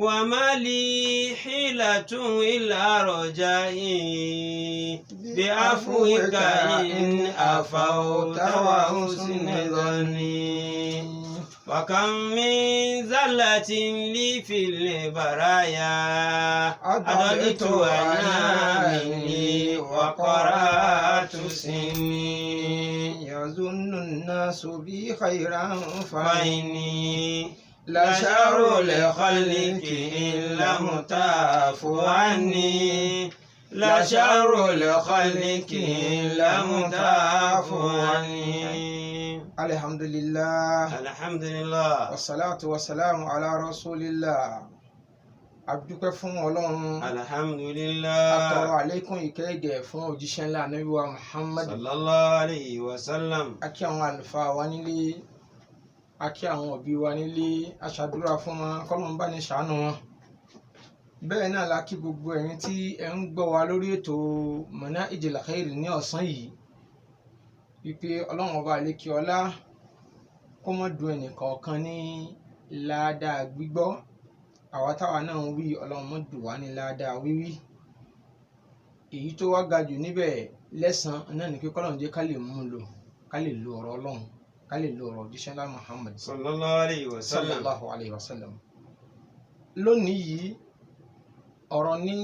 وما لي حيلة إلا رجائي بعفوك إن عفوت وحسن ظني وكم من زلة لي في البرايا أضلت أنا مني وقرأت سني يظن الناس بي خيرا فإني لشر الخلق إن لم تعفو عني لشر الخلق إن لم تعفو عني. الحمد لله الحمد لله والصلاة والسلام على رسول الله. adúpẹ́ fún Ọlọ́run. alhamdulillah. atọrọ àlékún ìkẹ́gẹ́ fún òjíṣẹ́ ńlá Ànábì wa Muhammad sallallahu alayhi wa sallam. a kí àwọn àlùfáà wa nílé, a kí àwọn òbí wa nílé, a ṣàdúrà fún wọn k'Ọlọ́run bá ní ṣàánú wọn. bẹ́ẹ̀ náà la kí gbogbo ẹ̀yin tí ẹ ń gbọ́ wa lórí ètò Manahijul Khair ní ọ̀sán yìí wípé Ọlọ́run ọba àlékí ọlá kó mọ́ dùn ẹnìkọ̀ọ̀kan ní ládàá gbígbọ́, àwa táwa náà ń wí Ọlọ́run mọ́ dùn wá ní ládàá wíwí. èyí tó wá ga jù níbẹ̀ lẹ́san náà ni pé k'Ọlọ́run jẹ́ ká lè mú un lò, ká lè lo ọ̀rọ̀ Ọlọ́run, ká lè lo ọ̀rọ̀ òjíṣẹ́ ńlá Muhammad sallallahu alayhi wa sallam. sallallahu alayhi wa sallam. lónìí yìí ọ̀rọ̀ ní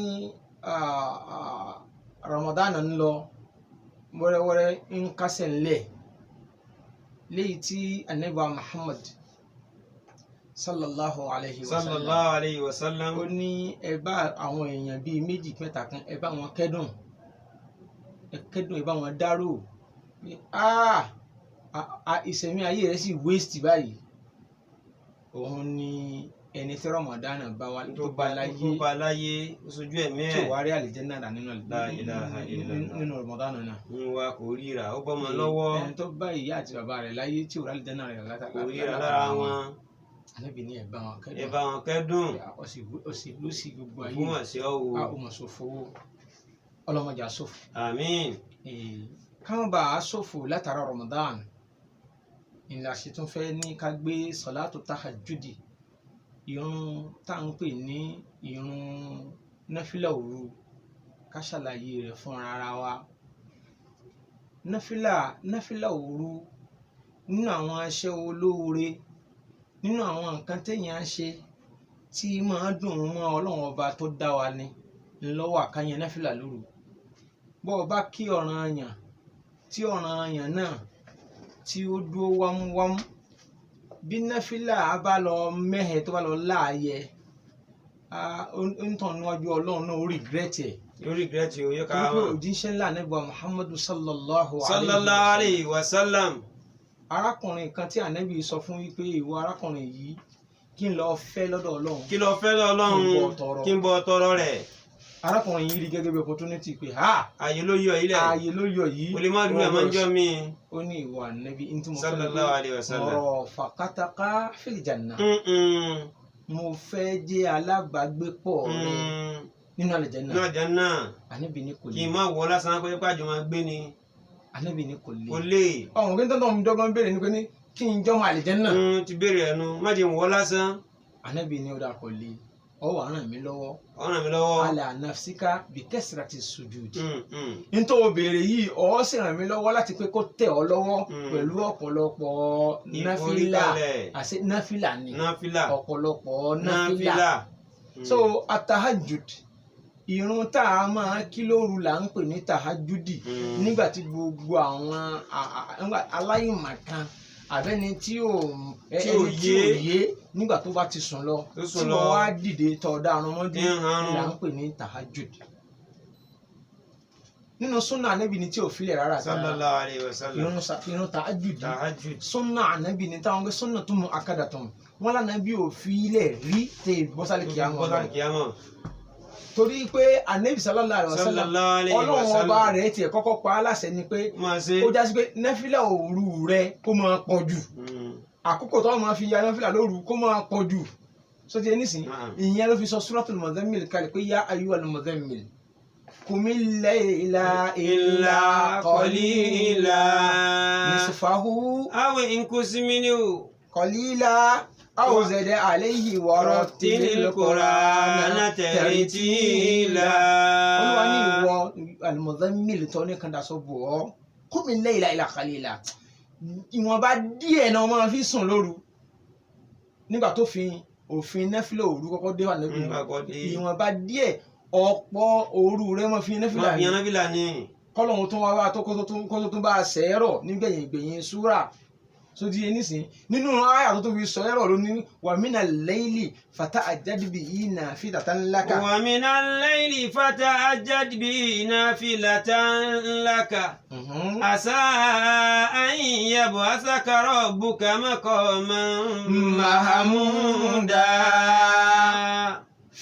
Ramadan ń lọ wẹ́rẹ́wẹ́rẹ́ ń kásẹ̀ ńlẹ̀, léyìí tí Ànábì wa Muhammad sallallahu alayhi wa sallam sallallahu alayhi wa sallam. ó ní ẹ bá àwọn èèyàn bíi méjì mẹ́ta kan ẹ bá wọn kẹ́dùn, ẹ bá wọn dárò pé ìṣẹ̀mí ayé rẹ̀ sì waste báyìí. òun ni ẹni tí Ramadan bá wa tó bá láyé oṣojú ẹ̀mí ẹ̀ tí ò wá rí àlìjẹ́nnà dà nínú Ramadan náà. ń wa kò ríra ó bọ́ mọ lọ́wọ́. ẹni tó bá ìyá àti bàbá rẹ̀ láyé tí ò rí àlìjẹ́nnà rẹ̀ kò ríra lára wọn. Ànábì ní ẹ bá wọn kẹ́dùn. ẹ bá wọn kẹ́dùn. ọ̀sìn ló sì gbogbo ayé. fún àṣẹ ọ̀wọ̀. a ò mọ̀ ṣòfò ọlọ́mọdé àṣòfò. àmín. káwọn bá a ṣòfò látara Ramadan ìlà sì tún fẹ́ ní ká gbé sọ̀látù tahajjudi, ìrun tá à ń pè ní ìrun náfìlà òru, ká ṣàlàyé rẹ̀ fún ara wa. náfìlà òru nínú àwọn aṣẹ́ olóore, nínú àwọn nǹkan téèyàn ṣe tí máa dùn mọ́ Ọlọ́run ọba tó dá wa ni ńlọ́wọ́ àkáyẹn náfìlà lóru. bọ́ ọ bá kí ọ̀ranyàn tí ọ̀ranyàn náà tí ó dúró wámúwámú, bí náfìlà bá lọ mẹ́hẹ̀ tó bá lọ láàyè ń tàn níwájú Ọlọ́run náà ó rìgírẹ́tì ẹ̀. yóò rìgírẹ́tì ó yẹ ká wípé òjíṣẹ́ ńlá Ànábì wa Muhammadu sallallahu alayhi wa sallam. arákùnrin kan tí Ànábì sọ fún wípé ìwọ arákùnrin yìí kí n lọ fẹ́ lọ́dọ̀ Ọlọ́run, kí lọ fẹ́ lọ́dọ̀ Ọlọ́run, kí n bọ́ tọrọ rẹ̀. arákùnrin yìí rí gẹ́gẹ́ bí opportunity pé ààyè ló yọ yìí lẹ̀, ààyè ló yọ yìí, o lè má dúró ẹ̀ máa ń jọ mí. ó ní ìwọ Ànábì ní tí mo fẹ́ sallallahu alayhi wa sallam. ọ̀rọ̀ fàkátàkà fil janna, mo fẹ́ jẹ́ alábàágbépọ̀ rẹ nínú àlùjánnà. nínú àlùjánnà. Ànábì ní kò lè. kí n má wọ lásán pé pàjọ máa gbé ni. Ànábì ní kò lè. kò lè. ọ̀hún kí n tọ́tọ̀ mi dọ́gbọ́n béèrè ni pé ní kí n jọ́ máa àlùjánnà. ti béèrè ẹnu má jẹ́ wọ lásán. Ànábì ní ó dà kò lè. ó wá ràn mí lọ́wọ́. ó ràn mí lọ́wọ́. ala nafsika bi kasrati sujud. nítorí o béèrè yìí ó sì ràn mí lọ́wọ́ láti pé kó tẹ̀ ọ́ lọ́wọ́ pẹ̀lú ọ̀pọ̀lọpọ̀ náfìlà. àṣẹ náfìlà ni. náfìlà. ọ̀pọ̀lọpọ̀ náfìlà. so atahajud ìrun tá a máa kí lóru là ń pè ní tahajudi nígbà tí gbogbo àwọn aláìmọ̀kan àbẹ́ni tí ò yé nígbà tó bá ti sùn lọ tí wọ́n wá dìde tọ̀ọ̀dá àrùn mọ́jú là ń pè ní tahajud. nínú súnà Ànábì ni tí ò filẹ̀ rárá sallallahu alayhi wa sallam. ìrun tahajud súnà Ànábì ni táwọn gbé súnà tó mú akádàtàn wọn lànàbí ò filẹ̀ rí tẹ bọ́sálẹ̀ kìámọ̀. torí pé Ànábì sallallahu alaihi wasallam Ọlọ́run ọba rẹ̀ tiẹ̀ kọ́kọ́ pa á láṣẹ ni pé ó jásí pé náfìlà òru rẹ̀ kó máa pọ̀ jù, àkókò tó máa fi ya náfìlà lóru kó máa pọ̀ jù. sọ ti ẹni sìn ìyẹn ló fi sọ suratul muzammil kalẹ̀ pé ya ayyuhal muzammil qumil layla illa qalila nisfahu aw inqus minhu qalila أو زد عليه ورتل القرآن ترتيلا. Olúwa ní ìwọ al-Muzammil tó ní kan daṣọ bò ọ́ qum al-layla illa qalila. Ìwọ̀nba díẹ̀ náà máa fi sùn lóru. Nígbà tó fi òfin nẹ́fìlà òru kọ́kọ́ dé wà lẹ́bi ìwọ̀nba díẹ̀ ọ̀pọ̀ òru rẹ̀ máa fi nẹ́fìlà ní. Kọ́lọ́hún tó wá tó kó tó bá a sẹ́rọ̀ nígbẹ̀yìn súrà. Sódì yẹn nísìn nínú àyà tó fi sọ ẹ̀rọ ló ní wa minal layli fata'ajjad bihi nafilatan laka. Wa minal layli fata'ajjad bihi nafilatan laka. Asa an yab'athaka rabbuka maqaman mahmuda.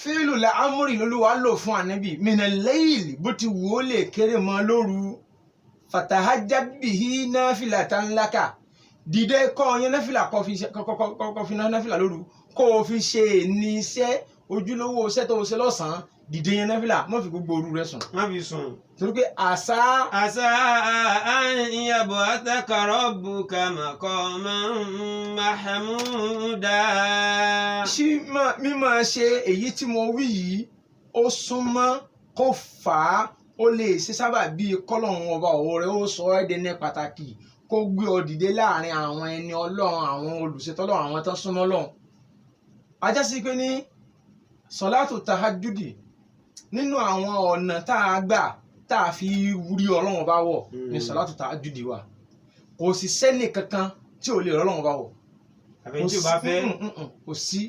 Fílù làámúrì lolúwa lò fún ànábì minal layli bó ti wò ó lè kéré mọ́ lóru fata'ajjad bihi nafilatan laka. Dìde kọ́ yẹn nẹ́fìlà kọ́ fi nẹ́fìlà lóru kó o fi ṣe ní iṣẹ́ ojúlówó iṣẹ́ tó o ṣe lọ́sàn-án dìde yẹn nẹ́fìlà má fi gbogbo òru rẹ sùn. Má fi sùn. Torí pé àṣà an yab'athaka rabbuka maqaman mahmuda. Ṣí mímọ̀ ṣe èyí tí mo wí yìí ó súnmọ́ kó fà á ó lè ṣe sábà bíi kọ́lọ́hún ọba ọ̀rẹ́ ó sọ ẹ́ dẹni pàtàkì kó gbé ọ dìde láàrin àwọn ẹni ọlọ́run àwọn olùṣètọ́lọ́run àwọn tó súnmọ́ lọ́run. Ajá sí pé ní sọ̀látù tahajjudi nínú àwọn ọ̀nà tá a gbà tá a fi rí ọlọ́run bá wọ̀ ní sọ̀látù tahajjudi wa. Kò sí sẹ́nì kankan tí ò lè ọlọ́run bá wọ̀. Àbẹ̀ tí o bá fẹ́. Kò sí.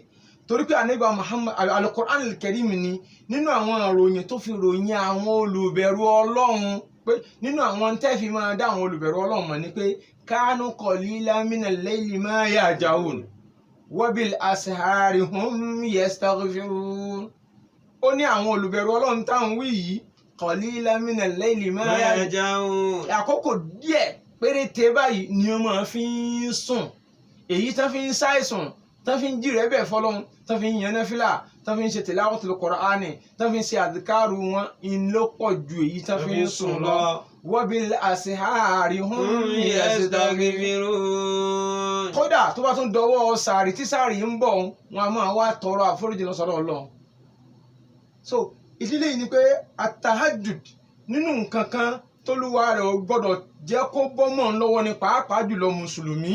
Torí pé ànábì Muhammad al-Qur'an al-Karim ni nínú àwọn ìròyìn tó fi ròyìn àwọn olùbẹ̀rù ọlọ́run pé nínú àwọn tẹ́ fi máa dá àwọn olùbẹ̀rù ọlọ́run mọ̀ ni pé kánú qalilan minal layli ma yahja'un wa bil ashari hum yastaghfirun. Ó ní àwọn olùbẹ̀rù ọlọ́run táwọn wí yìí qalilan minal layli ma yahja'un. Àkókò díẹ̀ péréte báyìí ni wọ́n máa fi ń sùn. Èyí tán fi ń ṣàìsùn tán fi ń jí rẹ̀ bẹ̀ fọlọ́run tán fi ń yan náfìlà tán fi ń ṣe tilawatul Qur'ani tán fi ń ṣe àdìkárù wọn ló pọ̀ ju èyí tán fi ń sùn lọ. Wa bil ashari hum yastaghfirun. Kódà tó bá tún dọwọ́ sàárì tí sàárì ń bọ̀ wọn a máa wá tọrọ àforíjì lọ sọ́dọ̀ Ọlọ́run. So ìdílé yìí ni pé at-tahajjud nínú nǹkan kan tólúwa rẹ̀ ò gbọ́dọ̀ jẹ́ kó bọ́ mọ́ ń lọ́wọ́ ní pàápàá jùlọ mùsùlùmí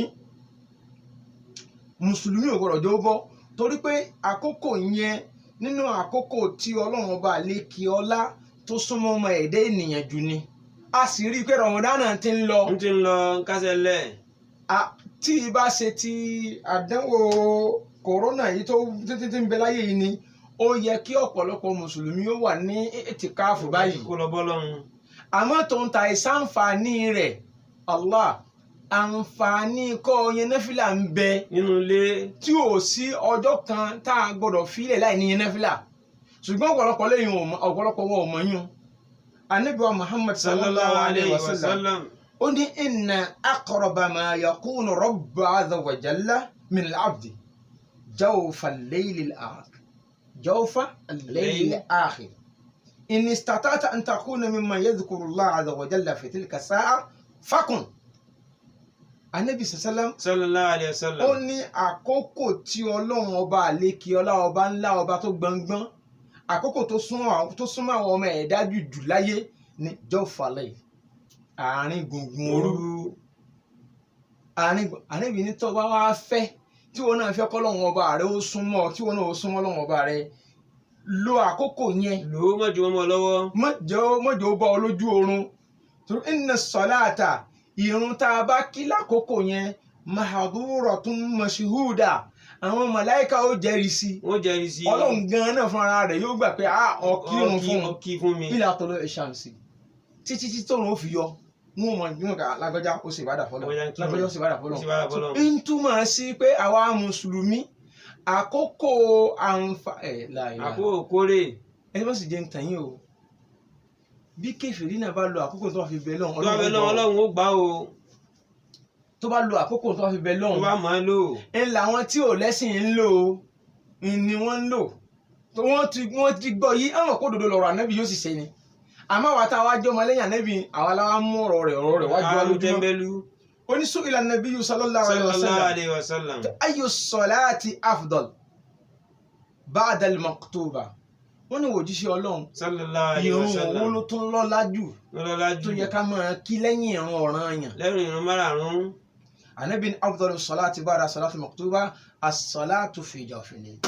ò gbọ́dọ̀ jẹ́ ó bọ́ torí pé àkókò yẹn nínú àkókò tí Ọlọ́run ọba àlékè ọlá tó súnmọ́ ọmọ ẹ̀dá ènìyàn jù ni. A sì rí i pé Ramadan ti ń lọ. Ń kásẹ̀ lẹ̀. Tí ibà ṣe ti àdánwò kòrónà yìí tó títí ń bẹ láyé yìí ni ó yẹ kí ọ̀pọ̀lọpọ̀ mùsùlùmí ó wà ní ìtìkáàfù báyìí. Kó lọ bọ́ lọ́run. Àmọ́ tó ń ta ìsànfààní rẹ̀ Allah àǹfààní kọ́ yẹn nẹ́fìlà ń bẹ nínú ilé tí ò sí ọjọ́ kan tá a gbọ́dọ̀ fílẹ̀ láì ní yẹn nẹ́fìlà ṣùgbọ́n ọ̀pọ̀lọpọ̀ wọn ò mọ̀ yún. Ànábì wa Muhammad sallallahu alayhi wa sallam ó ní inna aqraba ma yakunu rabbu azza wa jalla min al-abdi jawfa al-layli al-akhir in istata'ta an takuna mimman yadhkuru Allah azza wa jalla fi tilka as-sa'a fakun. Ànábì sallallahu alayhi wa sallam ó ní àkókò tí Ọlọ́run ọba àlékè ọlá ọba ńlá ọba tó gbọngbọ́n àkókò tó súnmọ́ àwọn ọmọ ẹ̀dá jù láyé ní jọ́fàlẹ̀ àárín gbùngbùn òru. Ànábì ní tó bá wá fẹ́ tí wọn náà fẹ́ kọ́lọ́run ọba rẹ ó súnmọ́ tí wọn náà ó súnmọ́ Ọlọ́run ọba rẹ lo àkókò yẹn. lò ó mọ̀jọ ọmọ lọ́wọ́. mọ̀jọ ó bá ọ lójú oorun torí inna salata ìrun tá a bá kí lákòókò yẹn mahduratun mashhuda àwọn màláíkà ó jẹ́rìí sí. wọ́n jẹ́rìí sí. Ọlọ́run gan náà fúnra rẹ̀ yóò gbà pé ọkírun fún mi. ila tolo ìṣàǹsì títí tí tóun ó fi yọ wọn mọ ìgbìmọ̀ ká lágbájá ó sì ìbádà fọlọ́ lágbájá ó sì ìbádà fọlọ́. ń túmọ̀ sí pé àwa mùsùlùmí àkókò àkókò kórè. ẹni bá sì jẹ́ ń tàn yín o bí kèfèrí náà bá lo àkókò tó wà fi bẹ lọ́hùn Ọlọ́run ó gbà o. tó bá lo àkókò tó wà fi bẹ lọ́hùn tó bá máa lò. ń làwọn tí ò lẹ́sìn ń lò ni wọ́n ń lò wọ́n ti gbọ́ yí àwọn kó dodo lọ́rọ̀ ànábì yóò sì ṣe ni àmọ́ àwa tá a wá jẹ́ ọmọ lẹ́yìn ànábì àwa láwa mú ọ̀rọ̀ rẹ̀ wájú wa lójúmọ́ oníṣu ila nabiyyu sallallahu alaihi sallallahu wasallam alayhi wa sallam. ayyu salati afdal ba'da al-maktuba. Wọ́n ní òjíṣẹ́ Ọlọ́run sallallahu alayhi wa ìrun wo sallam. ló tún lọ́lá jù lọ́lá tó jù yẹ ká máa kí lẹ́yìn ìrun ọ̀ranyàn. lẹ́yìn ìrun márààrún. Ànábì ní afdalu salati ba'da salati al-maktuba as-salatu fi jawfil layl.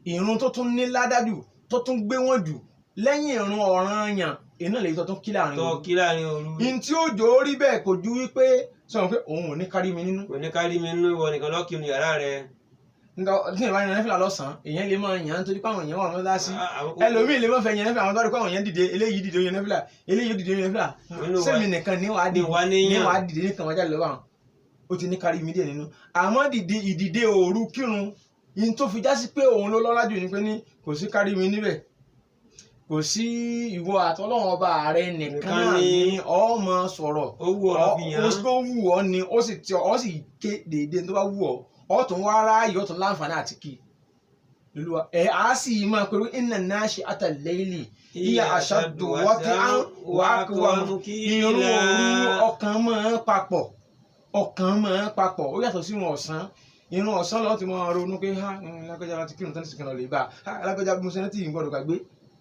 Ìrun tó tún ní ládájú tó tún gbé wọn jù lẹ́yìn ìrun ọ̀ranyàn iná lè tó tún kí láàrin tó òru. kí láàrin òru. In tí ó jò ó rí bẹ́ẹ̀ kò ju wípé sọ̀rọ̀ pé òun ò ní kárí mi nínú. kò ní kárí mi nínú ìwọ nìkan lọ́ọ́ kírun yàrá rẹ. Tí ìbá yan nẹ́fìlà lọ́sàn-án èèyàn lè máa yàn án nítorí pé àwọn èèyàn wà wọ́n dá sí. Ẹlòmíì lè má fẹ́ yan nẹ́fìlà àwọn tó rí pé àwọn èèyàn dìde eléyìí dìde yan nẹ́fìlà eléyìí dìde yan nẹ́fìlà. Sẹ́mi nìkan ní wàá dìde nìkan wájà lọ́wọ́ àwọn ó ti ní kárí mi díẹ̀ nínú. Àmọ́ ìdìde òru kírun yìí tó fi já sí pé òun ló lọ́lá jù ní pé ní kò sí kárí mi níbẹ̀. Kò sí ìwọ àtọ́lọ́wọ́n ọba ààrẹ nìkan náà ní ọmọ sọ̀rọ̀ ó wù ọ́ fi yàn án. ó wù ọ́ ni ó sì ké déédéé tó bá wù ọ́ ọ́ tún wá ráàyè ọ́ tún láǹfààní àti kí lulúwa á sì máa pẹ̀lú inna nashi'ata al-layli hiya ashaddu wat'an wa aqwamu. Ìrun òru ọkàn máa papọ̀ ó yàtọ̀ sí ìrun ọ̀sán. Ìrun ọ̀sán lọ́ọ́ ti máa ronú pé lágbájá láti kírun tán ní sìnkàn lọ lè bá lágbájá bí mo ṣe rántí ìgbọ́dọ̀ gbàgbé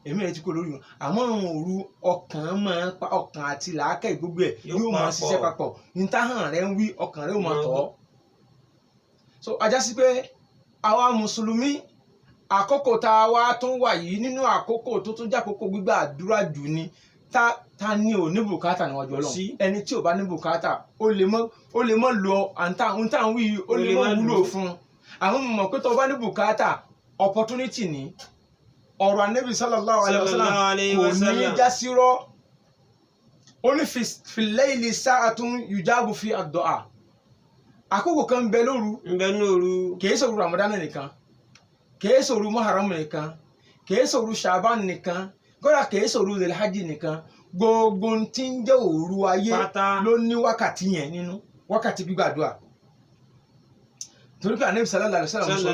èmi rẹ̀ ti kó lórí wọn. Àmọ́ ìrun òru ọkàn àti làákàyè gbogbo ẹ̀ yóò máa ṣiṣẹ́ papọ̀ nítahàn rẹ̀ ń wí ọkàn rẹ̀ ó máa tọ̀ ọ́. So ajá sí pé àwa mùsùlùmí àkókò tá a wá tún wà yìí nínú àkókò tó tún jẹ́ àkókò gbígbà àdúrà jù ni ta ni ò ní bùkátà níwájú Ọlọ́run. Ẹni tí ò bá ní bùkátà ó lè mọ́ lo àǹtà ń wí ó lè mọ́ wúlò fún un. Àwọn mọ̀ pé tó bá ní bùkátà opportunity ni ọ̀rọ̀ Ànábì sallallahu alaihi wasallam kò ní já sí rọ́. Ó ní fil layli sa'atun yujabu fi ad-du'a. Àkókò kan ń bẹ lóru kìí sọ̀rọ̀ Ramadan nìkan kìí sọ̀rọ̀ Muharram nìkan kìí sọ̀rọ̀ Shaban nìkan kódà kìí sọ̀rọ̀ Dhul-Hajj nìkan. Gbogbo tí ń jẹ́ òru ayé ló ní wákàtí yẹn nínú wákàtí gbígbàdúrà. Torí pé Ànábì sallallahu alaihi wasallam sọ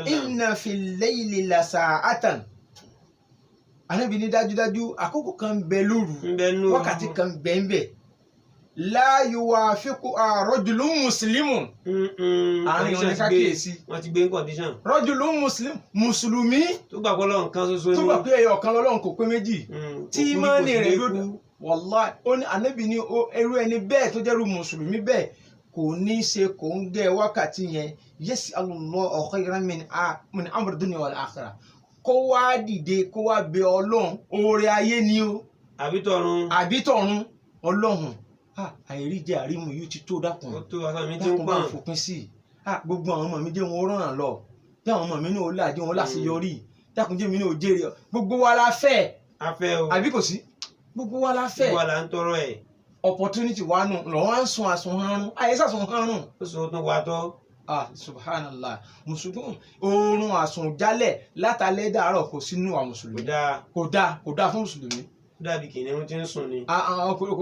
wípé inna fil layli la sa'atan. Ànábì ní dájúdájú àkókò kan ń bẹ lóru wákàtí kan bẹ ń bẹ la yuwafiquha rajulun muslimun. Àárín wọn ní ká kíyèsí. wọ́n ti gbé ní condition. Rajulun muslim mùsùlùmí tó gbà pé Ọlọ́run kan ṣoṣo ni. tó gbà pé ẹyọ kan lọ́lọ́run kò pé méjì. Tí ìmánì rẹ̀ lódò wallahi ó ní Ànábì ní irú ẹni bẹ́ẹ̀ tó jẹ́rú mùsùlùmí bẹ́ẹ̀ kò ní ṣe kò ń gẹ wákàtí yẹn yas'alullahu khayran min amri dunya wal akhirah. Kó wá dìde kó wá bẹ Ọlọ́run oore ayé ni o àbí tọ̀run Ọlọ́run àìrí jẹ àrímu yìí ti tó dákun bá fòpin sí gbogbo àwọn ọmọ mi jẹ́ wọn ràn lọ bí àwọn ọmọ mi ní òun láàjẹ wọn láṣeyọrí dákun jẹ́ mi ní òjèrè gbogbo wa la fẹ́ àbí kò sí gbogbo wa la fẹ́ gbogbo wa la ń tọrọ ẹ̀. Opportunity wa nù lọ́wọ́ ń sun àsunharun àyẹ́sàsun harun ó sọ tó wà tọ́. Subhanallah mùsùlùmí oorun àsùnjálẹ̀ látàlẹ́ dàárọ̀ kò sínú àwọn mùsùlùmí kò dáa fún mùsùlùmí. Dàbí kìnìún tí ń sùn ni.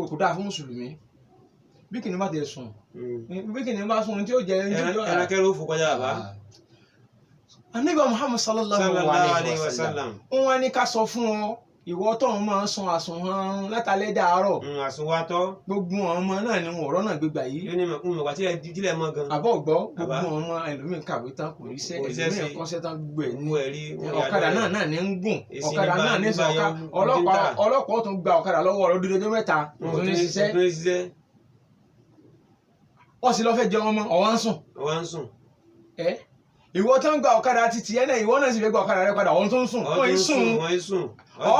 Kò dáa fún mùsùlùmí bí kìnìún bá ti sùn bí kìnìún bá sùn tí ó jẹ ẹrakẹ́rẹ́ ó fò kọjá àbá. Ànábì Muhammad sallallahu alaihi wasallam wọ́n ní ká sọ fún ọ ìwọ tó ń máa sun àsunharun látàlẹ́ dàárọ̀. Àsunwátọ́. Gbogbo ọmọ náà ni wọn ọ̀rọ̀ náà gbégbà yìí. yóò ní mọ̀gbà tí dílé mọ́ gan. àbọ̀ gbọ́ gbogbo ọmọ ẹlòmíín kàwé tán kò ríṣẹ́ ẹlòmíín kọ́ṣẹ́ tán gbogbo ẹ̀ ní ọ̀kadà náà ní ń gùn ọ̀kadà náà ní sọ ọlọ́pàá tún gba ọ̀kadà lọ́wọ́ ọ̀rọ̀ dídọ́jọ́ mẹ́ta òun ní ṣiṣẹ́. wọ́n sì lọ fẹ́ jẹun ọmọ ọ̀wá ń sùn. ìwọ tó ń gba ọ̀kadà títí ẹ̀ náà ìwọ náà sì fẹ́ gba ọ̀kadà rẹ padà ọ̀hún tó ń sùn wọ́n ń sùn.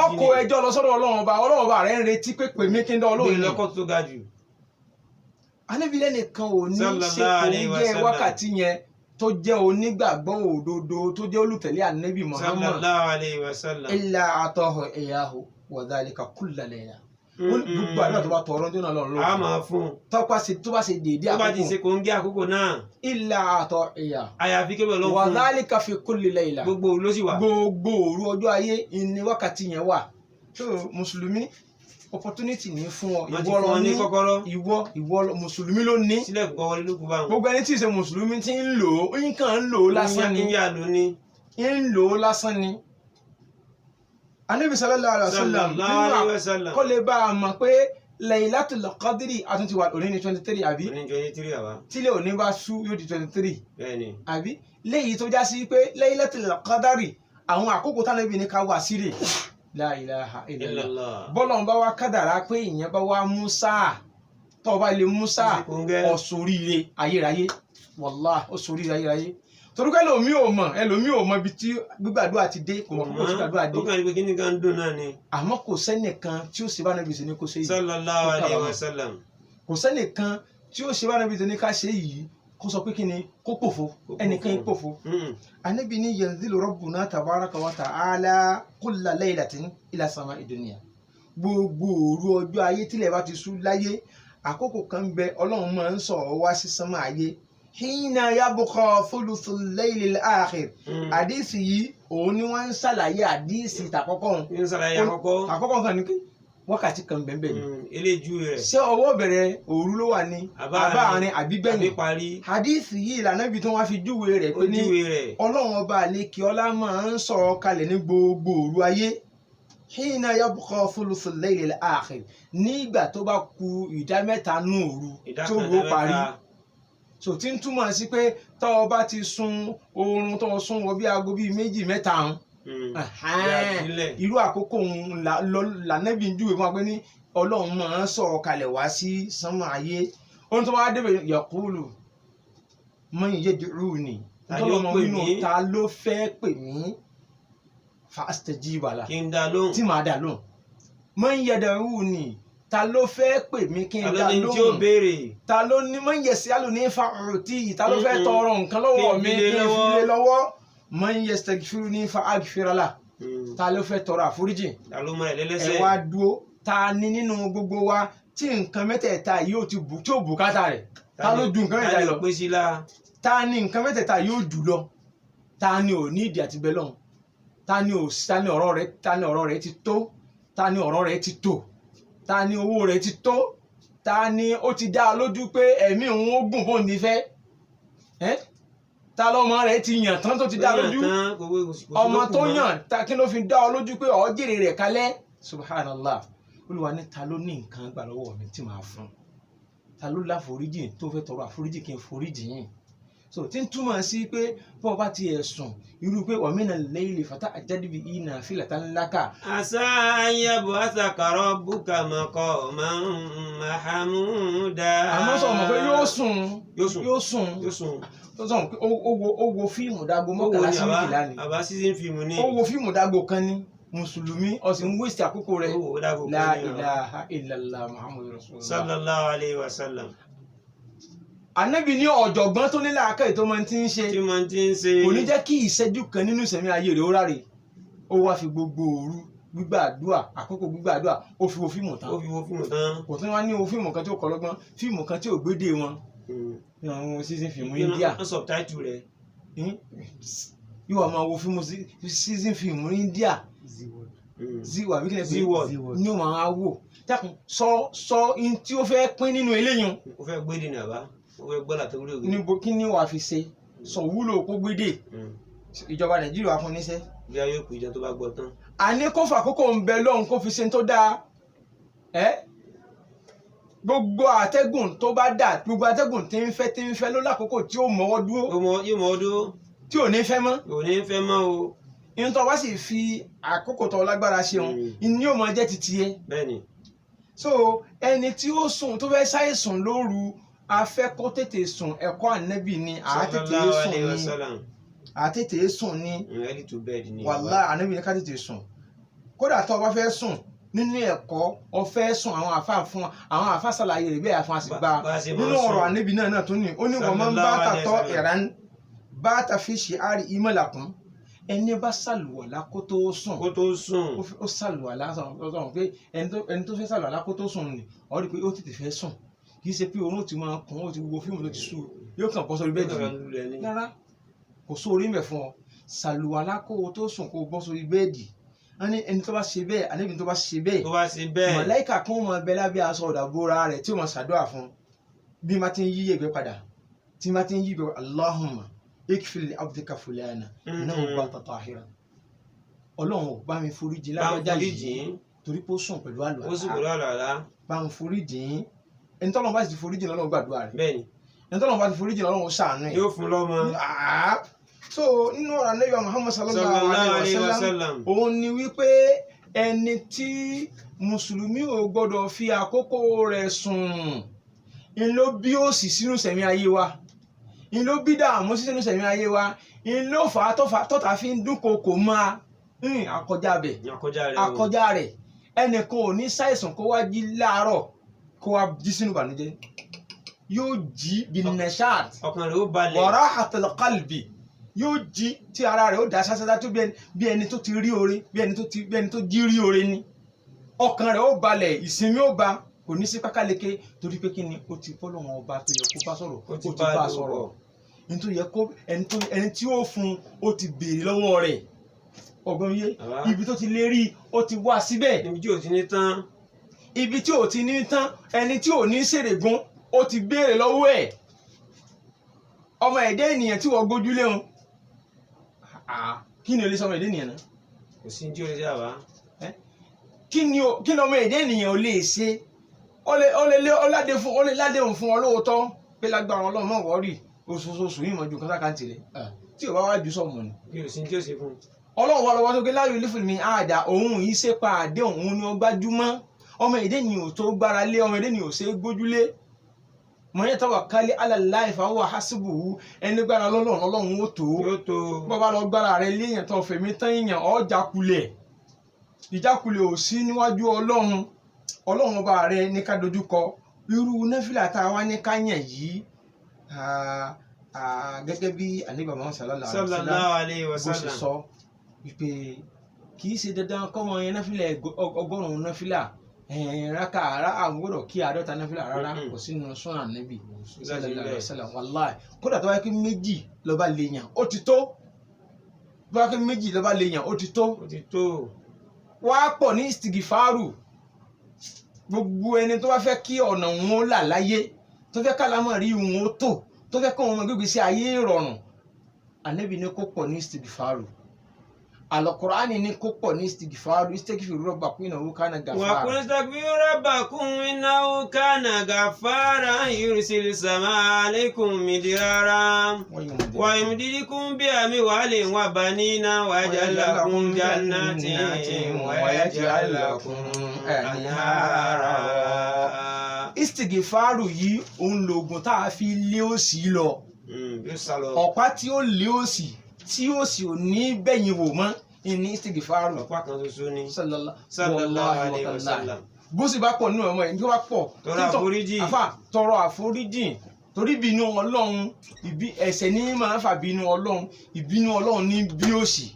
ọkọ̀ ẹjọ́ lọ sọ́dọ̀ Ọlọ́run ọba rẹ̀ ń retí pé pèmí kí n dán Ọlọ́run ní. lọ́kọ̀ tó ga jù. Ànábì lẹ́nìkan ò ní ṣe kò ń jẹ́ wákàtí yẹn tó jẹ́ onígbàgbọ́ òdodo tó jẹ́ olùtẹ̀lé Ànábì Muhammad illa atahu iyyahu wa dhalika kulla layla. gbogbo àdúrà tó bá tọrọ ọjọ́ náà lọ́rùn a máa fún un. tó bá ṣe déédé àkókò. tó bá ti ṣe kò ń gé àkókò náà. illa atahu iyyahu. àyàfi kébẹ̀ ló fún un. wa dhalika fi kulli layla. gbogbo òru ló sì wà. gbogbo òru ọjọ́ ayé ìní wákàtí yẹn wà. so mùsùlùmí opportunity ní fún ọ ìwọ mùsùlùmí ló ní. sílẹ̀ kọ́ wọlé ló kú bá wọn. gbogbo ẹni tí ì ṣe mùsùlùmí ti ń lò ó nǹkan ń lò ó lásán ni. ń lò ó lásán ni. Ànábì sallallahu alaihi wasallam kọ́ lè bá a mọ̀ pé Laylatul Qadri àtúntì wà òní ní 23 àbí ní 23 àwa tílẹ̀ òní bá sú yóò di 23 bẹ́ẹ̀ ni àbí léyìí tó já sí pé Laylatul Qadri àwọn àkókò tánàbí ní ká wà síre la ilaha illallah illallah bọ́lọ̀ ń bá wá kádàrá pé ìyẹn bá wá mú sáà tó bá lè mú sáà ọ̀sọ̀ríire ayérayé wàláhì ọ̀sọ̀ríire ayérayé torúkọ ẹlòmí ò mọ ibi tí gbígbàdúrà ti dé kò mọ̀ kókò tí gbàdúrà dé ó kàn ní pé kí ni kan dùn náà ni àmọ́ kò sẹ́nìkan tí ó ṣe bá nàbí ṣe ní kó ṣe yìí sallallahu alaihi wasallam kò sẹ́nìkan tí ó ṣe bá nàbí ṣe ní ká ṣe yìí kó sọ pé kí ni kó pòfo ẹnìkan yìí pòfo Ànábì ní yanzilu rabbuna tabaraka wa ta'ala kulla laylatin ila sama'i dunya gbogbo òru ọjọ́ ayé tílẹ̀ bá ti ṣú láyé àkókò kan bẹ Ọlọ́run máa ń sọ̀rọ̀ wá sí sánmà ayé hina yabqa thuluthul laylil akhir àdíìsì yìí òun ni wọ́n ń ṣàlàyé àdíìsì tàkọ́kọ́ ń ṣàlàyé àkọ́kọ́ kan ní pé wákàtí kan bẹ́ẹ̀ ni eléjú rẹ̀ ṣé ọwọ́ bẹ̀rẹ̀ òru ló wà ní àbáàrin àbígbẹ̀yìn àdíìsì yìí l'Ànábì tó wá fi júwe rẹ̀ pé ní Ọlọ́run ọba àlekè ọlá máa ń sọ̀rọ̀ kalẹ̀ ní gbogbo òru ayé hina yabqa thuluthul laylil akhir nígbà tó bá ku ìdá mẹ́ta nú òru tó rò parí so tí ń túmọ̀ sí pé tọ́ ọ bá ti sun oorun tó sún wọ bí aago bíi méjì mẹ́ta hàn irú àkókò l'Ànábì ń júwe fún wa pé ní Ọlọ́run máa ń sọ̀rọ̀ kalẹ̀ wá sí sánmà ayé ohun tó wá débẹ̀ yaqulu man yad'uni ta ló fẹ́ pè mí fa astajiba la kí n dá lóhùn tí màá dá lóhùn man yad'uni ta ló fẹ́ pè mí kí n dá lóhùn tí ó béèrè ta ló ní man yas'aluni fa'u'tihi ta ló fẹ́ tọrọ nǹkan lọ́wọ́ mi kí n fi lé lọ́wọ́ man yastaghfiruni fa'aghfira lahu ta ló fẹ́ tọrọ àforíjì ta ló mọ ẹlẹ́lẹ́sẹ̀ ẹ wá dúró ta ni nínú gbogbo wa tí nǹkan mẹ́tẹ̀ẹ̀ta yóò ti bù tí ó bùkátà rẹ̀ ta ló ju nǹkan mẹ́tẹ̀ẹ̀ta lọ ta ni nǹkan mẹ́tẹ̀ẹ̀ta yóò jù lọ ta ni ò ní ìdí àti bẹ́ẹ̀ lọ́hùn ta ni ọ̀rọ̀ rẹ̀ ti tó ta ni ọ̀rọ̀ rẹ̀ ti tò ta ni owó rẹ̀ ti tó ta ni ó ti dá a lójú pé ẹ̀mí òun ó gùn bóun ní fẹ́ ta lọ́mọ rẹ̀ ti yàn tán tó ti dá a lójú ọmọ tó yàn kí ló fi dá ọ lójú pé ọ jèrè rẹ̀ kalẹ̀ subhanallah Olúwa ní ta ló ní nǹkan gbà lọ́wọ́ mi tí màá fún ta ló láforíjì tó fẹ́ tọrọ àforíjì kí n foríjì yín so tí ń túmọ̀ sí pé bọ́ọ̀ bá ti ẹ̀sùn irú pé wa minal layli fatahajjad bihi nafilatan laka. Asa an yab'athaka rabbuka maqaman mahmuda. àmọ́ sọ ma pé yóò sùn tó sọ pé ó wo fíìmù dágbo mọ́kànlá sí méjìlá ni àbá season fíìmù ni ó wo fíìmù dágbo kan ní mùsùlùmí ọ̀sìn ń wéṣì àkókò rẹ̀ la ilaha illallah muhammadu rasulullah sallallahu alayhi wa sallam. Ànábì ní ọ̀jọ̀gbọ́n tó ní làákàyè tó máa ti ń ṣe kò ní jẹ́ kí ìṣẹ́jú kan nínú ìṣẹ̀mí ayé rẹ̀ ó ráre ó wá fi gbogbo òru gbígbàdúà àkókò gbígbàdúà ó fi wo fíìmù tán kò tún wá ní wo fíìmù kan tí ó kọ́ lọ́gbọ́n fíìmù kan tí ò gbédè wọn àwọn season fíìmù India yóò wá máa wo fíìmù season fíìmù India ziwa bí kílẹ̀ pé ní o máa wò dákun sọ in tí ó fẹ́ pín nínú eléyìn ó fẹ́ gbédè ní àbá ó fẹ́ gbọ́là tó rí ògiri níbo kí ni wàá fi ṣe sọ wúlò kó gbédè ìjọba Nàìjíríà fún níṣẹ́ bí a yóò kú ìjọ tó bá gbọ́ tán àní kó fàkókò ń bẹ lọ́hùn kó fi ṣe tó dáa gbogbo àtẹ́gùn tó bá dà gbogbo àtẹ́gùn tí ń fẹ́ ló lákòókò tí ó mọ́wọ́ dúró tí ò ní fẹ́ mọ́ o ìyẹn tó wá sì fi àkókò tó lágbára ṣeun ní ó máa jẹ́ titi ẹ so ẹni tí ó sùn tó fẹ́ ṣàìsùn lóru afẹ́ kó tètè sùn ẹ̀kọ́ Ànábì ni àtètè sùn ni wàlá Ànábì ní ká tètè sùn kódà tó bá fẹ́ sùn nínú ẹ̀kọ́ ọ̀fẹ́ sùn àwọn àfà ṣàlàyé rẹ̀ bẹ́ẹ̀ àfọn àsìgbà nínú ọ̀rọ̀ Ànábì náà tó ní ó ní wọ́n máa ń bá tàtọ́ ìran bá tàfi ṣe àrí ìmọ̀làkùn ẹni bá ṣàlùwàlá kó tó sùn ó ṣàlùwàlá sọ̀rọ̀ pé ẹni tó fẹ́ ṣàlùwàlá kó tó sùn ni ó rí pé ó tètè fẹ́ sùn kì í ṣe pé oorun ti máa kún ó ti wo fíìmù tó ti sú yóò kàn bọ́ sórí bẹ́ẹ̀dì rárá kò sóorí mẹ́ fún ọ ṣàlùwàlá kó o tó sùn kó o bọ́ sórí bẹ́ẹ̀dì ẹni tó bá ṣe bẹ́ẹ̀ Ànábì tó bá ṣe bẹ́ẹ̀ màláíkà kan máa bẹ lábẹ́ aṣọ ọ̀dàbọ̀ra rẹ̀ tí ó máa ṣàdúrà fún bí má ti ń yí ẹ̀gbẹ́ padà tí má ti ń yí ẹ̀gbẹ́ Allahumma ikfil abdika fulana náà bá tàtà àhírà Ọlọ́run ò bá mi foríjì lágbájá yìí torí pé ó sùn pẹ̀lú ó sì pẹ̀lú àlàlá bá ń foríjìn ẹni tọ́lọ́run bá sì ti foríjìn lọ́lọ́run gbàdúrà rẹ̀ bẹ́ẹ̀ ni ẹni tọ́lọ́run bá ti foríjìn lọ́lọ́run ṣàánú ẹ̀. yóò fún lọ́mọ. So nínú ọ̀rọ̀ Ànábì Muhammad sallallahu Sallallahu alaihi alaihi wasallam wasallam. òun ni wípé ẹni tí mùsùlùmí ò gbọdọ̀ fi àkókò rẹ̀ sùn ń ló bí òṣì sínú sẹ̀mí ayé wa ń ló bí dààmú sínú sẹ̀mí ayé wa ń ló fà á tọ́ta fi ń dúnkokò máa àkọjá bẹ̀ àkọjá rẹ̀ ẹnìkan ò ní ṣàìsàn kó wá jí láàárọ̀ kó wá jí sínú ìbànújẹ́ yóò jí binnashat ọkàn rẹ̀ ó balẹ̀. wa rahatul qalbi yóò jí tí ara rẹ̀ ó dá sásásá tó bí ẹni tó ti rí oore bí ẹni tó jí rí oore ni ọkàn rẹ̀ ó balẹ̀ ìsinmi ó ba kò ní sí pákáleke torí pé kí ni ó ti bọ́ lọ́wọ́ ọba tó yẹ kó bá sọ̀rọ̀ ó ti bá sọ̀rọ̀ nítorí yẹ kó ẹni tí ó fún ó ti béèrè lọ́wọ́ rẹ̀ ọgbọ́n yé ibi tó ti lè rí ó ti wá síbẹ̀ ibi tí ò ti ní tán. ibi tí ò ti ní tán ẹni tí ò ní ṣèrègùn ó ti béèrè lọ́wọ́ ẹ̀ ọmọ ẹ̀dá ènìyàn tí wọ́n gbójúlé wọn kí ni o lè sọ ọmọ ẹ̀dá ènìyàn náà kò sí ní tí ó lè ṣe àbá. kí ni ọmọ ẹ̀dá ènìyàn ò lè ṣe ó lè ládéhùn fún ọ lóòótọ́ pé lágbára Ọlọ́run mọ̀ wọ́ọ̀rì oṣooṣù yìí mọ̀ ju kan sákàǹtì rẹ̀ tí ò bá wá ju sọ̀mù ni. bí o sí ní tí ó ṣe fún un. Ọlọ́run wà lọ́wọ́ tó gé láyò ilé fún mi àdá òun yìí ṣe pa àdéhùn òun ni ó gbájúmọ́ ọmọ ẹ̀dá ènìyàn ò tó gbára lé ọmọ ẹ̀dá ènìyàn ò ṣe é gbójúlé mọ̀ yẹn tọ́wọ̀ kálí alàláì fáwọ́ hásìbù ẹni gbára lọ́lọ́run Ọlọ́run ó tó bọ́bá lọ gbára rẹ léèyàn tó fẹ̀mí tán èèyàn ọ́ jákulẹ̀ ìjákulẹ̀ ò sí níwájú Ọlọ́run ọba rẹ ní ká dojúkọ irú náfìlà tá a wá ní ká yàn yìí gẹ́gẹ́ bí Ànábì Muhammad sallallahu alaihi bó ṣe wasallam. sọ wípé kì í ṣe dandan kọ́mọ yẹn náfìlà ọgọ́rùn-ún náfìlà raka àwọn gbọ́dọ̀ kí àádọ́ta náfìlà rárá kò sínú súnà Ànábì sallallahu alaihi wasallam wàláì kódà tó bá yẹ kí méjì ló bá lè yàn ó ti tó tó bá yẹ kí méjì ló bá lè yàn ó ti tó wá pọ̀ ní istigifaru gbogbo ẹni tó bá fẹ́ kí ọ̀nà wọn ó là láyé tó fẹ́ kálámọ̀ rí wọn ó tò tó fẹ́ kọ́ wọn gbégbé sí ayé ìrọ̀rùn Ànábì ní kó pọ̀ ní istigifaru Al-Qur'ani ní kó pọ̀ ní istigifaru istaghfiru rabbakum innahu kana ghaffara. wa qul istaghfiru rabbakum innahu kana ghaffara yursilis samaa alaykum midrara wa yumdidukum bi amwalin wa banina wa yaj'al lakum jannatin wa yaj'al lakum anhara. Istigifaru yìí òun lògùn tá a fi lé òṣì lọ ọ̀pá tí ó lé òṣì tí ó sì ò ní bẹ́yìn wò mọ́ ní istigifaru ọ̀pá kan ṣoṣo ni sallallahu alaihi wasallam bó sì bá pọ̀ nínú ọmọ yìí tó bá pọ̀ tọrọ àforíjì torí bínú Ọlọ́run ẹ̀ṣẹ̀ ní máa ń fà bínú Ọlọ́run ìbínú Ọlọ́run ní bí òṣì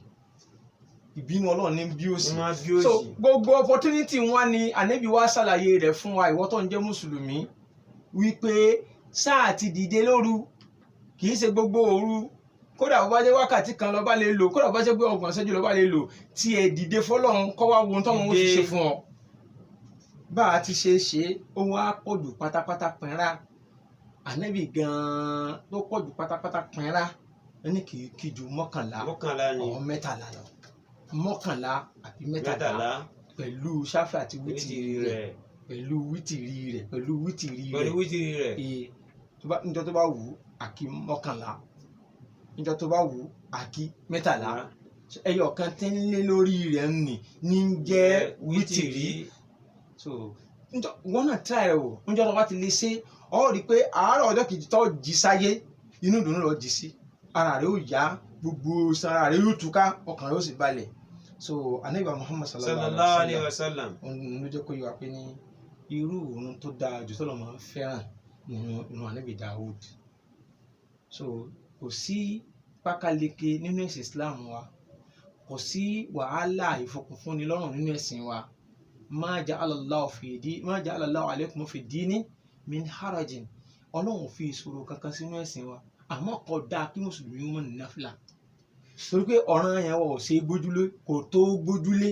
ìbínú Ọlọ́run ní bí òṣì so gbogbo opportunity wa ni Ànábì wa ṣàlàyé rẹ̀ fún wa ìwọ tó ń jẹ́ mùsùlùmí wípé sáà ti dìde lóru kì í ṣe gbogbo òru kódà bó bá jẹ́ wákàtí kan ló bá lè lò kódà bó bá jẹ́ pé ọgbọ̀n ìṣẹ́jú ló bá lè lò tí ẹ dìde fọ́lọ́run kọ́ wá wo tọ́wọ́n ó fi ṣe fún ọ. bá a ti ṣe ohun á pọ̀jù pátápátá pínra Ànábì gan-an tó pọ̀jù pátápátá pínra ẹni kì í kí ju mọ́kànlá ọ̀ mẹ́tàlá lọ mọ́kànlá àbí mẹ́tàlá pẹ̀lú ṣáfì àti wítìrì rẹ̀ pẹ̀lú wítìrì rẹ̀ níjọ́ tó bá wù ú àkí mọ́kànlá níjọ́ tó bá wù ú àkí mẹ́tàlá ẹyọ kan tí ń lé lórí rẹ̀ ní jẹ́ wítìrì so wọn náà tíra rẹ̀ wò níjọ́ tó bá ti lè ṣe ọ rí i pé àárọ̀ ọjọ́ kejì tó jí sáyé inú ìdùnnú lọ jí sí ara rẹ̀ ó yá gbogbo ara rẹ̀ yóò túká ọkàn rẹ̀ ó sì balẹ̀ so Ànábì Muhammad sallallahu alaihi wasallam ló jẹ́ kó yọ pé ní irú òun tó dáa jù sọ́lọ́ máa ń fẹ́ràn nínú Ànábì Dawud so kò sí pákáleke nínú ẹ̀sìn Islam wa kò sí wàhálà ìfọkànfúnni lọ́rùn nínú ẹ̀sìn wa ma ja'ala Allahu alaykum fi dini min harajin Ọlọ́run fi ìṣòro kankan sínú ẹ̀sìn wa àmọ́ kò dáa kí mùsùlùmí mọ̀ ní náfìlà torí pé ọ̀ràn yẹn wọ̀ ṣe gbójúlé kò tó gbójúlé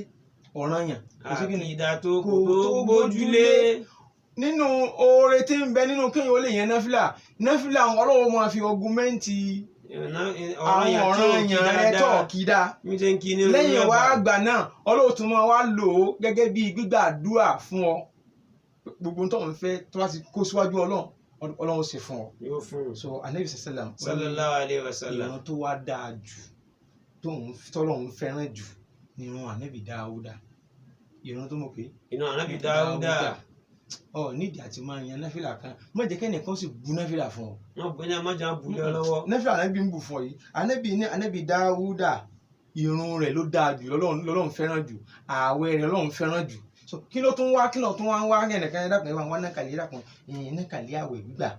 ọ̀ràn yẹn kò sí kí ni àkìdá tó gbójúlé nínú oore tí ń bẹ nínú kéèyàn ó lè yẹn náfìlà Ọlọ́run máa fi ọgúmẹ́ǹtì àwọn ọ̀ràn yàn rẹ tó kí dá lẹ́yìn wá àgbà náà ọlọ́ọ̀tún máa wá lò ó gẹ́gẹ́ bí gbígbàdúrà fún ọ gbogbo tó ń fẹ́ tó bá ti kó síwájú ọlọ́run ṣe fún ọ. So anabi sallallahu alaihi wasallam ìran tó wá dáa jù tọ́lọ́run fẹ́ràn jù ni ìran anabi Dáúdà ìran tó mọ̀ pé ìran anabi Dáúdà nídìí àti máa yan náfìlà kan má jẹ́ kẹ́nìkan sì bu náfìlà fún ọ. wọn bọ ní amájà bu lé lọ́wọ́. náfìlà anabi ń bù fún ọ yìí anabi Dáúdà ìrun rẹ̀ ló dáa jù lọ́lọ́run fẹ́ràn jù ààwẹ̀ rẹ̀ lọ́lọ́run fẹ́ràn jù. So kí ló tún wá ń wá ẹnìkan ẹ̀dá kan wọn nákàlẹ́ ẹ̀dá kan nákàlẹ́ àwẹ̀ gbígbà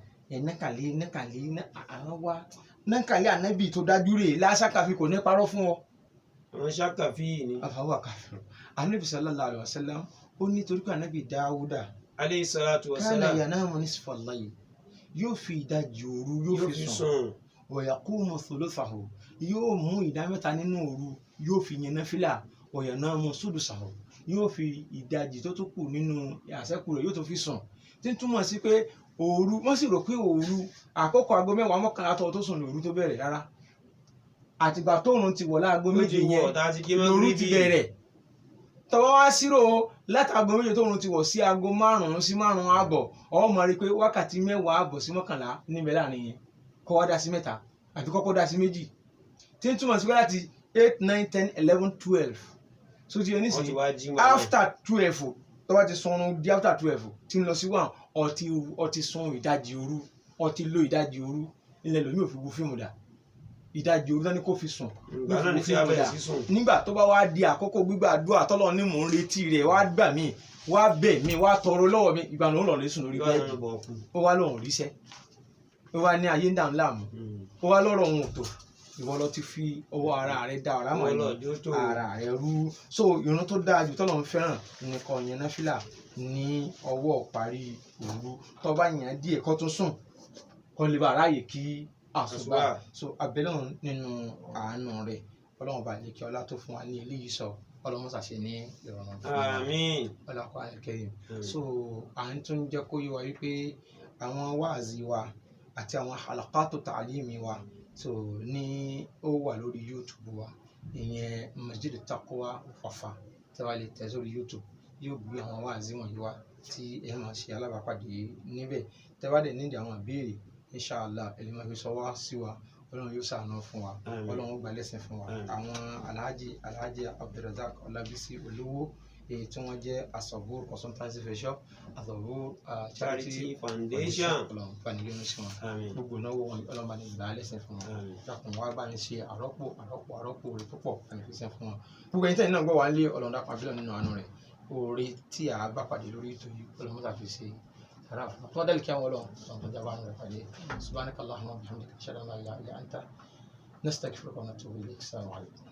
nákàlẹ́ ànábì tó dájú rè lásàkàfi kò ní parọ́ fún ọ. àwọn sàkàfi yìí ni. àfàwọ̀ àkàfẹ́ ànábì sallallahu alaihi wasallam ó ní torí pé ànábì Dáúdà alayhi salatu wassalam kana yanamu nisfa al-layl yóò fi ìdajì òru yóò fi sùn wa yaqumu thuluthahu yóò mú ìdá mẹ́ta nínú òru yóò fi yan náfìlà wa yanamu sudusahu yóò fi ìdajì tó kù nínú àṣẹ́kù rẹ̀ yóò tó fi sùn tí ń túmọ̀ sí pé òru wọ́n sì rò pé òru àkókò aago 10 mọ́kànlá tó sùn lòru tó bẹ̀rẹ̀ rárá àtìgbà tóòrùn ti wọ̀ láago 7 yẹn lòru ti bẹ̀rẹ̀ tọwọ́ wá sírò látàgò 7 tóòrùn ti wọ̀ sí aago 5 sí 5 àbọ̀ ó máa rí pé wákàtí 10 àbọ̀ sí 11 níbẹ̀ láàrin yẹn kọ́ wá dá sí 3 àbí kọ́kọ́ dá sí 2 tí ń túmọ̀ sí pé láti 8, 9, 10, 11, 12 so ti ẹni sìn after 12 tó bá ti sọnù di after 12 tí ń lọ sí 1 ọtí sun ìdajì òru ọtí lo ìdajì òru ilẹ̀ lómi ò fi wo fíìmù dà ìdajì òru dání kò fi sùn nígbà tó bá wá di àkókò gbígbàdúrà tọ́lọ́ ní mò ń retí rẹ̀ wá gbà mí wá bẹ̀ mí wá tọrọ lọ́wọ́ mi ìgbà lòun lọ lè sùn lórí bẹ́ẹ̀dì ó wá lóun ríṣẹ́ ó wá ní ayé ń dà ń láàmú ó wá lọ́rọ̀ òun ò tó ìwọ lọ ti fi ọwọ́ ara rẹ dá ọ̀rá mọ̀ ní ara rẹ rú so ìrun tó dáa jù tọ́lọ́ ń fẹ́ràn nìkan yẹn náfìlà ní ọwọ́ parí òru tó bá yàn díẹ̀ kó tún sùn kó lè bá aráyè kí àsùbá so abẹ́lẹ̀ nínú àánú rẹ̀ ọlọ́run bá lè kí ọlá tó fún wa ní ilé yìí sọ ọlọ́run ṣàṣẹ ní ìrọ̀rùn fún wa ọlọ́kọ̀ àìkẹyìn so à ń tún jẹ́ kó yé wa wípé àwọn wáàzí wa àti àwọn halaqatu ta'limi wa so ní ó wà lórí YouTube wa ìyẹn Masjid Taqwa Ọ̀fà tí wàá lè tẹ̀ sórí YouTube yóò gbé àwọn wáàzí wọ̀nyí wá tí ẹ máa ṣe alábàápàdé níbẹ̀ tẹ́ bá dẹ̀ nídìí àwọn ìbéèrè inshallah ẹ lè máa fi sọ wá sí wa ọlọ́run yóò ṣàánú fún wa ọlọ́run gba lẹ́sìn fún wa àwọn alhaji Abdulrazak Ọlábísí olówó èyí tí wọ́n jẹ́ Asabur consultancy shop Asabur charity foundation ọlọ́run bá ní yọ́nú sí wọn gbogbo náwó wọn ọlọ́run bá ní gbà lẹ́sìn fún wọn dákun wá bá ní ṣe àrọ́pò rẹ̀ tó pọ̀ bá ní fi sẹ́ fún wọn gbogbo ẹni tẹ́yìn náà gbọ́ wá lé ọlọ́run dákun abílọ̀ nínú àánú rẹ̀ oore tí a bá pàdé lórí ètò yìí ọlọ́run mọ́ta fi ṣe تفضل كيان ولو سبحانك اللهم وبحمدك اشهد ان لا اله الا انت نستغفرك ونتوب اليك السلام عليكم